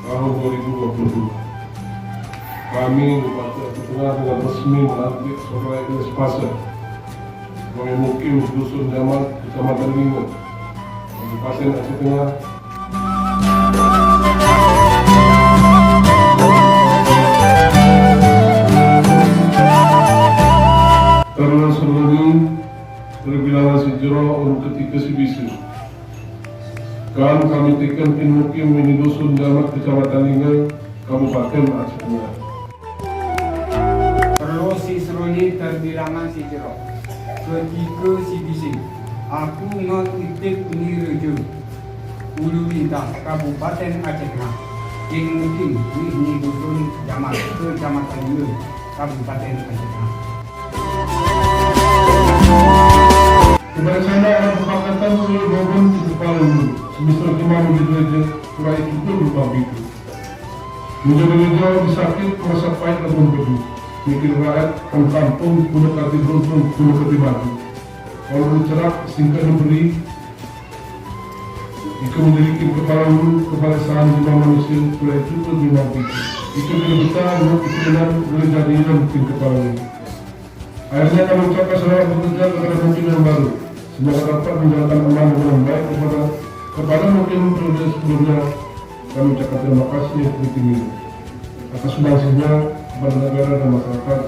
tahun 2022. Kami Bupati Aceh Tengah dengan resmi melantik Saudara Ilyas Pasha sebagai mukim Dusun Jamal, Kecamatan Lingo, Kabupaten Aceh Tengah. Karena sebelumnya terbilangan sejero untuk ketika si bisu. Kan kami tekan pin mukim ini Dusun Jamal, Kecamatan Lingo, Kabupaten Aceh Tengah. Perlu si seruni terbilangan si jero ketika si bising aku ngot titik ini rejo Ulu Lintas Kabupaten Aceh Tengah yang mungkin ini Dusun Jamal Kecamatan Lingo Kabupaten Aceh Tengah. Kepada saya ada kesepakatan seluruh Bogon di kepala dulu semester kemana begitu aja kurai itu lupa begitu menjaga disakit merasa pahit ataupun bedu mikir rakyat kan kampung punya kati beruntung punya kati batu kalau bercerak singkat diberi jika memiliki kepala dulu kepala saham lima manusia kurai itu lebih mampu itu bila besar itu benar boleh jadi hilang mungkin kepala dulu. Akhirnya kami ucapkan selamat bekerja kepada mungkin yang baru. Semoga dapat menjalankan amanah dengan baik kepada mungkin periode sebelumnya. Kami ucapkan terima kasih yang tinggi atas sumbangsihnya kepada negara dan masyarakat